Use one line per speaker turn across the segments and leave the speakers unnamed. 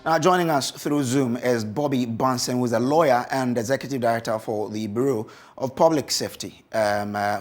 Now, joining us through Zoom is Bobby Bunsen, who is a lawyer and executive director for the Bureau of Public Safety,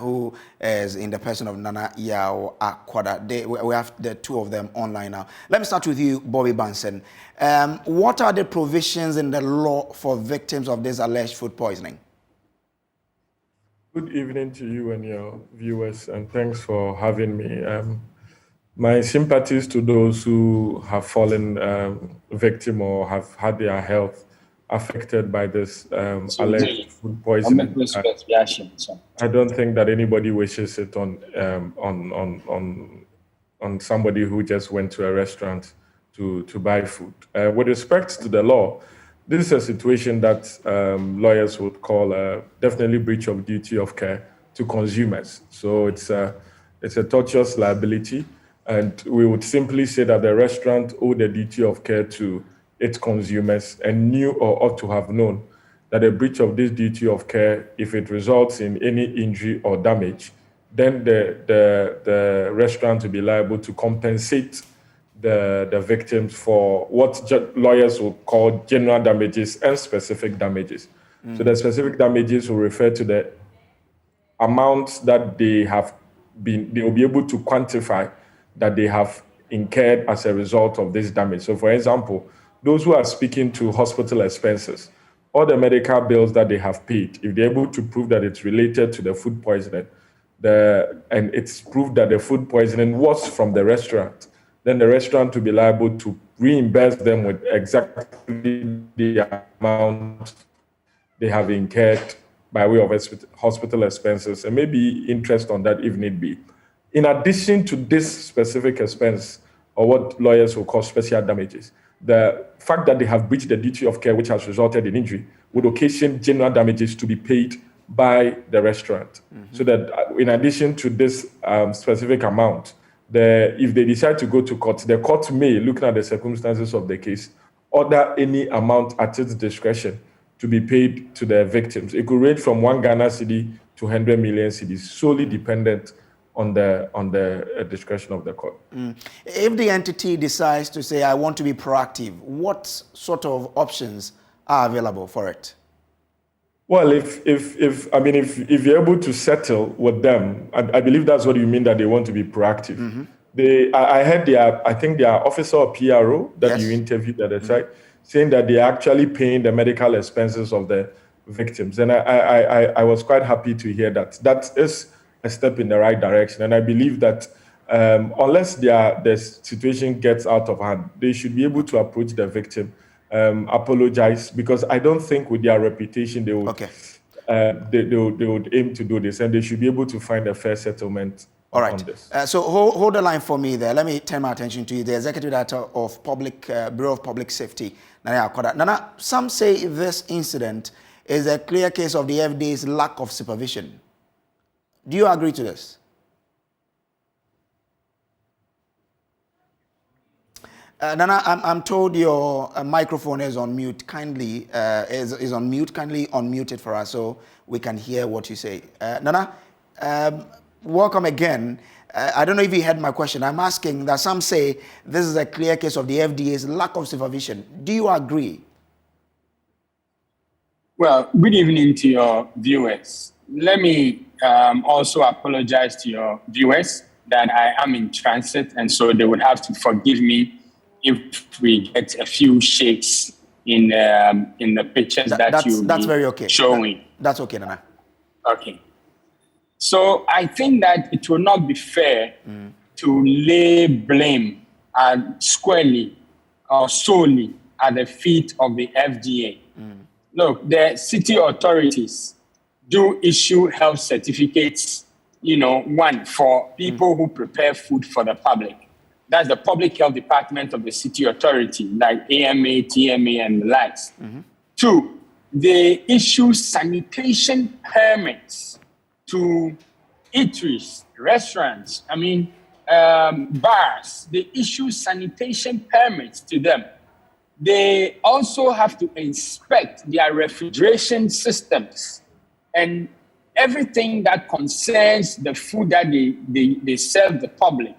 who is in the person of Nana Yao Akwada. We have the two of them online now. Let me start with you, Bobby Bunsen. What are the provisions in the law for victims of this alleged food poisoning?
Good evening to you and your viewers, and thanks for having me. My sympathies to those who have fallen victim or have had their health affected by this alleged food poisoning. I don't think that anybody wishes it on somebody who just went to a restaurant to buy food. With respect to the law, this is a situation that lawyers would call definitely breach of duty of care to consumers. So it's a tortious liability. And we would simply say that the restaurant owed a duty of care to its consumers and knew or ought to have known that a breach of this duty of care, if it results in any injury or damage, then the restaurant will be liable to compensate the victims for what lawyers will call general damages and specific damages. So the specific damages will refer to the amounts that they will be able to quantify that they have incurred as a result of this damage. So for example, those who are speaking to hospital expenses, all the medical bills that they have paid, if they're able to prove that it's related to the food poisoning, and it's proved that the food poisoning was from the restaurant, then the restaurant will be liable to reimburse them with exactly the amount they have incurred by way of hospital expenses, and maybe interest on that if need be. In addition to this specific expense, or what lawyers will call special damages, the fact that they have breached the duty of care which has resulted in injury would occasion general damages to be paid by the restaurant. So that in addition to this specific amount, if they decide to go to court, the court may, looking at the circumstances of the case, order any amount at its discretion to be paid to the victims. It could range from 1 Ghana cedi to 100 million cedis, solely dependent on the discretion of the court.
If the entity decides to say, I want to be proactive, what sort of options are available for it?
Well, if you're able to settle with them, I believe that's what you mean, that they want to be proactive. I heard I think their officer or PRO that you interviewed at the site saying that they're actually paying the medical expenses of the victims. And I was quite happy to hear that. That is a step in the right direction. And I believe that unless the situation gets out of hand, they should be able to approach the victim, apologize, because I don't think with their reputation they would, they would aim to do this, and they should be able to find a fair settlement.
All right. On this. So hold the line for me there. Let me turn my attention to you, the Executive Director of Bureau of Public Safety, Nana Akwada. Nana, some say this incident is a clear case of the FDA's lack of supervision. Do you agree to this? Nana, I'm told your microphone is on mute. Kindly is on mute. Kindly unmute it for us so we can hear what you say. Nana, welcome again. I don't know if you heard my question. I'm asking that some say this is a clear case of the FDA's lack of supervision. Do you agree?
Well, good evening to your viewers. Let me also apologize to your viewers that I am in transit, and so they would have to forgive me if we get a few shakes in the pictures that's very okay. Showing.
That's okay, Nana.
Okay. So I think that it will not be fair to lay blame squarely or solely at the feet of the FDA. Look, the city authorities do issue health certificates, one for people who prepare food for the public. That's the public health department of the city authority, like AMA, TMA, and the likes. 2, they issue sanitation permits to eateries, restaurants, bars. They issue sanitation permits to them. They also have to inspect their refrigeration systems and everything that concerns the food that they serve the public.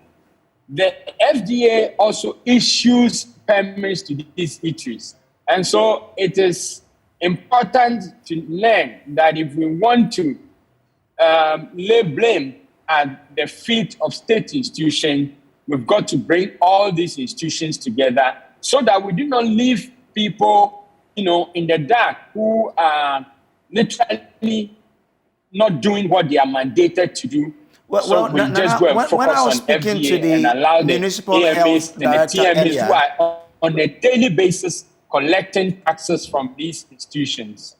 the FDA also issues permits to these eateries. And so it is important to learn that if we want to lay blame at the feet of state institutions, we've got to bring all these institutions together so that we do not leave people, in the dark who are literally not doing what they are mandated to do. So we just go and focus
when I was
on
speaking
FDA
to the
and allow the
municipal
AMAs
health
and the
director
TMAs
earlier,
who are on a daily basis collecting taxes from these institutions.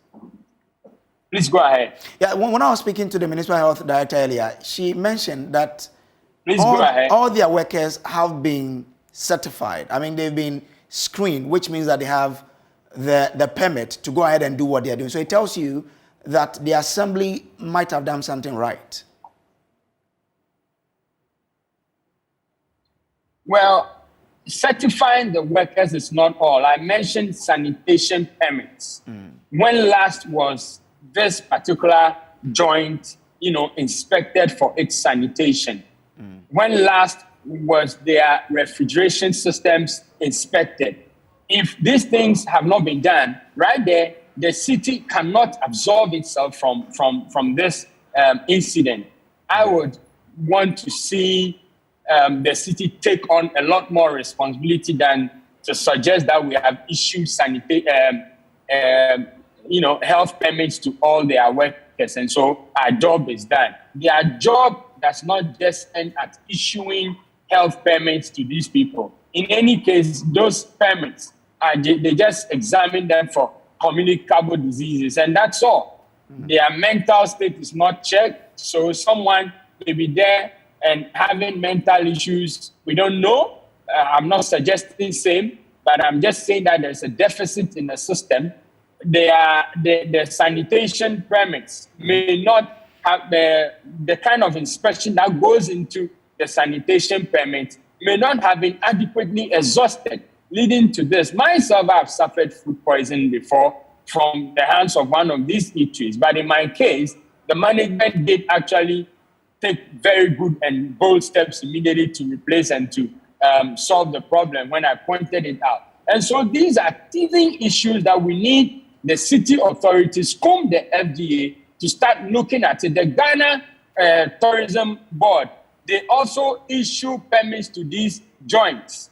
Please go ahead.
Yeah, when I was speaking to the municipal health director earlier, she mentioned that
Please go ahead.
all their workers have been certified. I mean, they've been screened, which means that they have the permit to go ahead and do what they're doing. So it tells you that the assembly might have done something right.
Well, certifying the workers is not all. I mentioned sanitation permits. When last was this particular joint, inspected for its sanitation? When last was their refrigeration systems inspected? If these things have not been done, right there, the city cannot absolve itself from this incident. I would want to see the city take on a lot more responsibility than to suggest that we have issued health permits to all their workers, and so our job is done. Their job does not just end at issuing health permits to these people. In any case, those permits, they just examine them for communicable diseases, and that's all. Their mental state is not checked, so someone may be there and having mental issues. We don't know. I'm not suggesting same, but I'm just saying that there's a deficit in the system. The sanitation permits may not have the kind of inspection that goes into the sanitation permit may not have been adequately exhausted, leading to this. Myself, I've suffered food poisoning before from the hands of one of these eateries. But in my case, the management did actually take very good and bold steps immediately to replace and to solve the problem when I pointed it out. And so these are teething issues that we need the city authorities, come the FDA, to start looking at it. The Ghana Tourism Board, they also issue permits to these joints.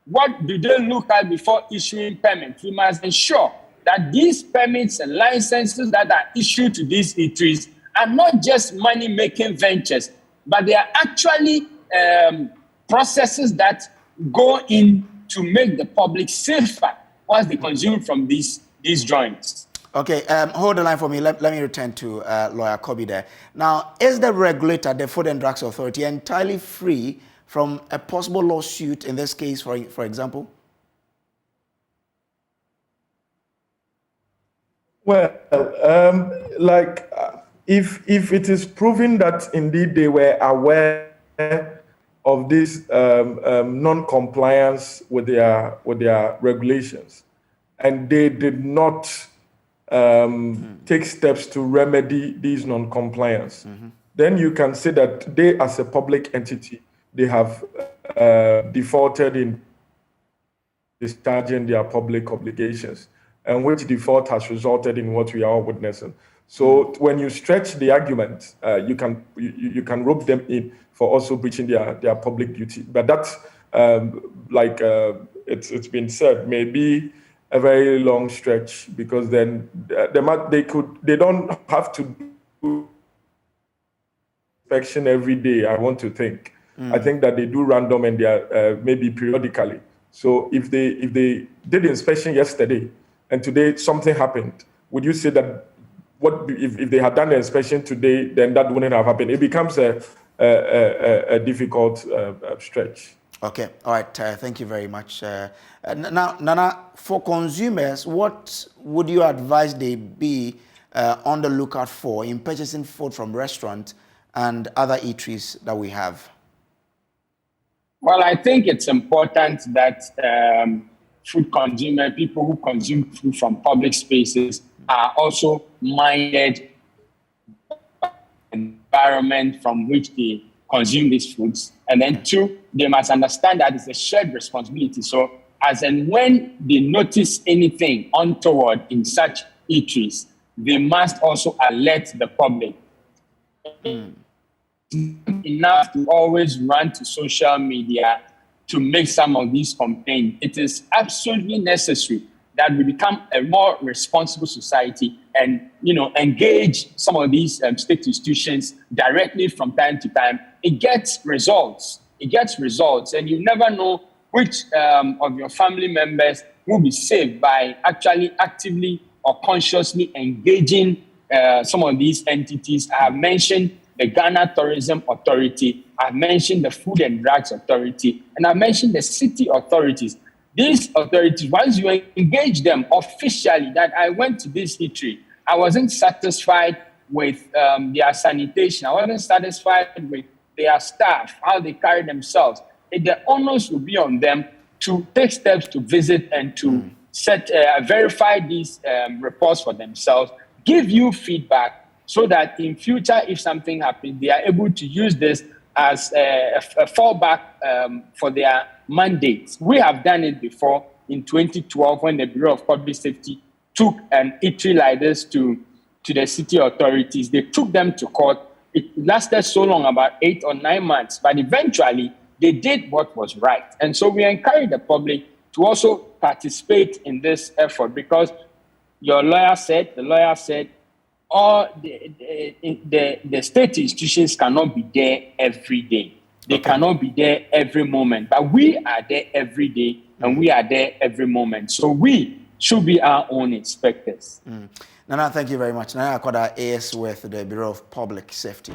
What do they look at before issuing permits? We must ensure that these permits and licenses that are issued to these eateries are not just money-making ventures, but they are actually processes that go in to make the public safer once they consume from these joints.
Okay, hold the line for me. Let me return to Lawyer Kobe there. Now, is the regulator, the Food and Drugs Authority, entirely free from a possible lawsuit in this case, for example?
Well, if it is proven that indeed they were aware of this non-compliance with their regulations, and they did not take steps to remedy these non-compliance, then you can say that they, as a public entity, they have defaulted in discharging their public obligations, and which default has resulted in what we are all witnessing. So when you stretch the argument, you can rope them in for also breaching their public duty. But that's it's been said, maybe a very long stretch, because then they don't have to do inspection every day. I want to think. I think that they do random and they are maybe periodically. So if they did the inspection yesterday and today something happened, would you say that if they had done the inspection today, then that wouldn't have happened? It becomes a difficult stretch.
Okay, all right. Thank you very much. Now, Nana, for consumers, what would you advise they be on the lookout for in purchasing food from restaurants and other eateries that we have?
Well, I think it's important that people who consume food from public spaces are also minded environment from which they consume these foods. And then two, they must understand that it's a shared responsibility. So as and when they notice anything untoward in such eateries, they must also alert the public. Enough to always run to social media to make some of these complaints. It is absolutely necessary that we become a more responsible society and, engage some of these state institutions directly from time to time. It gets results. And you never know which of your family members will be saved by actually actively or consciously engaging some of these entities. I have mentioned the Ghana Tourism Authority, I've mentioned the Food and Drugs Authority, and I've mentioned the city authorities. These authorities, once you engage them officially, that I went to this eatery, I wasn't satisfied with their sanitation, I wasn't satisfied with their staff, how they carry themselves. The onus will be on them to take steps to visit and to verify these reports for themselves, give you feedback, so that in future, if something happens, they are able to use this as a fallback for their mandates. We have done it before in 2012 when the Bureau of Public Safety took an eatery like this to the city authorities. They took them to court. It lasted so long, about 8 or 9 months, but eventually they did what was right. And so we encourage the public to also participate in this effort, because the lawyer said, all the state institutions cannot be there every day. They cannot be there every moment. But we are there every day, and we are there every moment. So we should be our own inspectors.
Nana, thank you very much. Nana Akoda is with the Bureau of Public Safety.